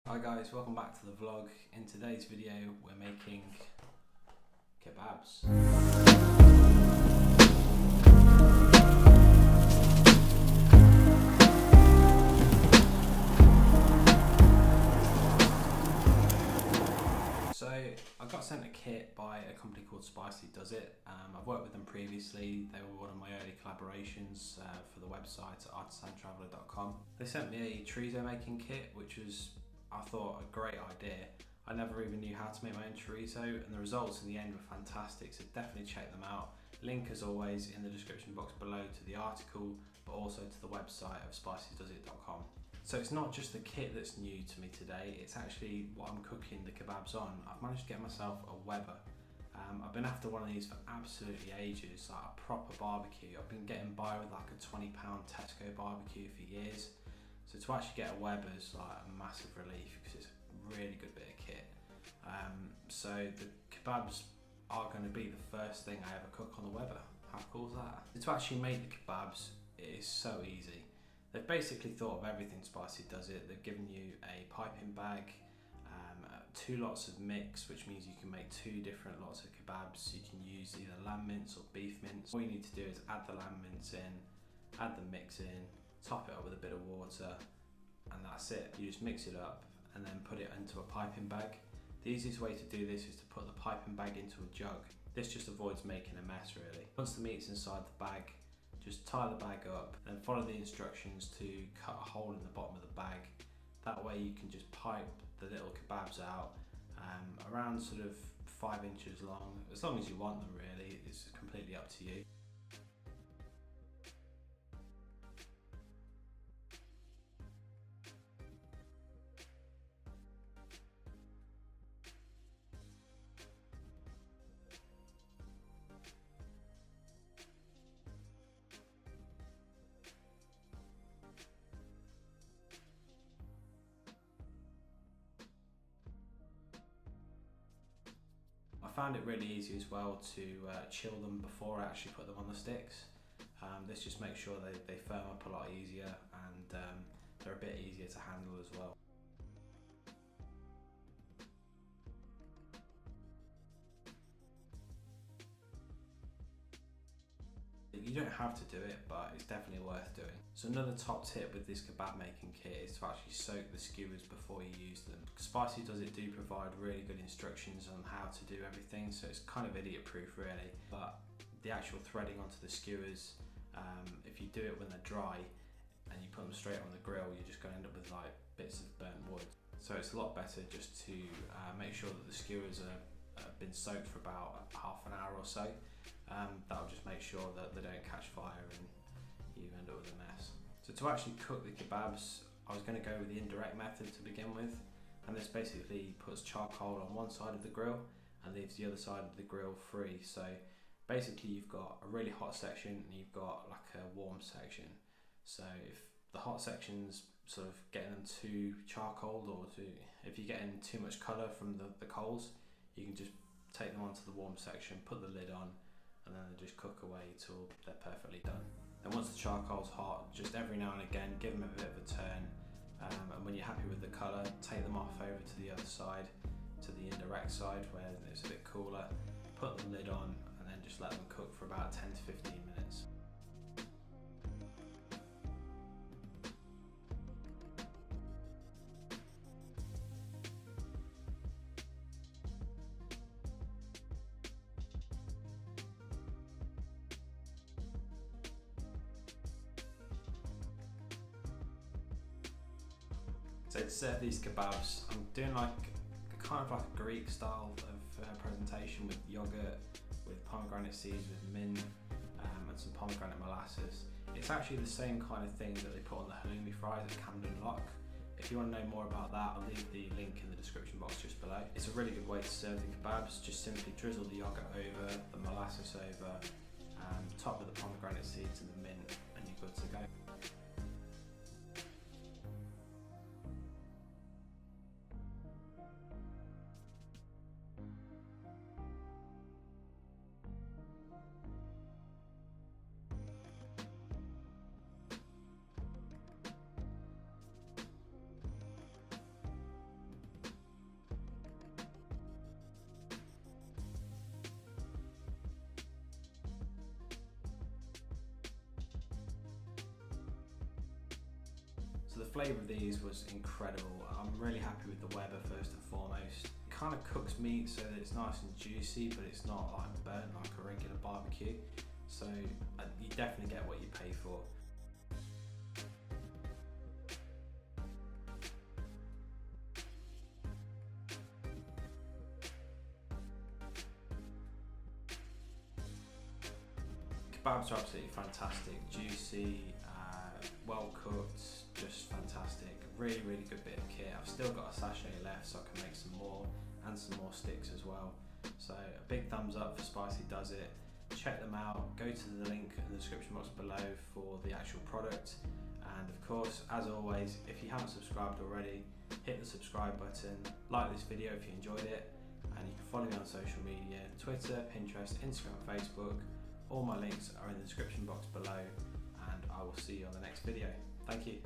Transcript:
Hi guys, welcome back to the vlog. In today's video we're making kebabs. So I got sent a kit by a company called Spicy Does It. I've worked with them previously. They were one of my early collaborations for the website at artisantraveller.com. They sent me a chorizo making kit, which was, I thought, a great idea. I never even knew how to make my own chorizo, and the results in the end were fantastic, so definitely check them out. Link as always in the description box below to the article, but also to the website of spicydoesit.com. So it's not just the kit that's new to me today, it's actually what I'm cooking the kebabs on. I've managed to get myself a Weber. I've been after one of these for absolutely ages, like a proper barbecue. I've been getting by with like a £20 Tesco barbecue for years. So to actually get a Weber is like a massive relief because it's a really good bit of kit. So the kebabs are going to be the first thing I ever cook on the Weber. How cool is that? To actually make the kebabs, it is so easy. They've basically thought of everything Spicy Does It. They've given you a piping bag, 2 lots of mix, which means you can make 2 different lots of kebabs. You can use either lamb mince or beef mince. All you need to do is add the lamb mince in, add the mix in, top it up with a bit of water, and that's it. You just mix it up and then put it into a piping bag. The easiest way to do this is to put the piping bag into a jug. This just avoids making a mess really. Once the meat's inside the bag, just tie the bag up and follow the instructions to cut a hole in the bottom of the bag. That way you can just pipe the little kebabs out around sort of 5 inches long, as long as you want them really, it's completely up to you. I found it really easy as well to chill them before I actually put them on the sticks. This just makes sure they firm up a lot easier and they're a bit easier to handle as well. You don't have to do it, but it's definitely worth doing. So another top tip with this kebab making kit is to actually soak the skewers before you use them. Spicy Does It do provide really good instructions on how to do everything, so it's kind of idiot proof really. But the actual threading onto the skewers, if you do it when they're dry and you put them straight on the grill, you're just going to end up with like bits of burnt wood. So it's a lot better just to make sure that the skewers have been soaked for about half an hour or so. That'll just make sure that they don't catch fire and you end up with a mess. So to actually cook the kebabs, I was going to go with the indirect method to begin with, and this basically puts charcoal on one side of the grill and leaves the other side of the grill free. So basically you've got a really hot section and you've got like a warm section. So if the hot section's sort of getting them too charcoaled, or if you're getting too much colour from the coals, you can just take them onto the warm section, put the lid on, and then they just cook away till they're perfectly done. And once the charcoal's hot, just every now and again give them a bit of a turn, and when you're happy with the colour, take them off over to the other side, to the indirect side where it's a bit cooler, put the lid on, and then just let them cook for about 10 to 15 minutes. So to serve these kebabs, I'm doing like kind of like a Greek style of presentation with yogurt, with pomegranate seeds, with mint, and some pomegranate molasses. It's actually the same kind of thing that they put on the halloumi fries at Camden Lock. If you want to know more about that, I'll leave the link in the description box just below. It's a really good way to serve the kebabs. Just simply drizzle the yogurt over, the molasses over, top with the pomegranate seeds and the mint, and you're good to go. flavour of these was incredible. I'm really happy with the Weber first and foremost. It kind of cooks meat so that it's nice and juicy, but it's not like burnt like a regular barbecue. So you definitely get what you pay for. Kebabs are absolutely fantastic, juicy, well cooked, just fantastic. Really, really good bit of kit. I've still got a sachet left, so I can make some more and some more sticks as well. So a big thumbs up for Spicy Does It. Check them out. Go to the link in the description box below for the actual product. And of course, as always, if you haven't subscribed already, hit the subscribe button, like this video if you enjoyed it, and you can follow me on social media, Twitter, Pinterest, Instagram, Facebook. All my links are in the description box below, and I will see you on the next video. Thank you.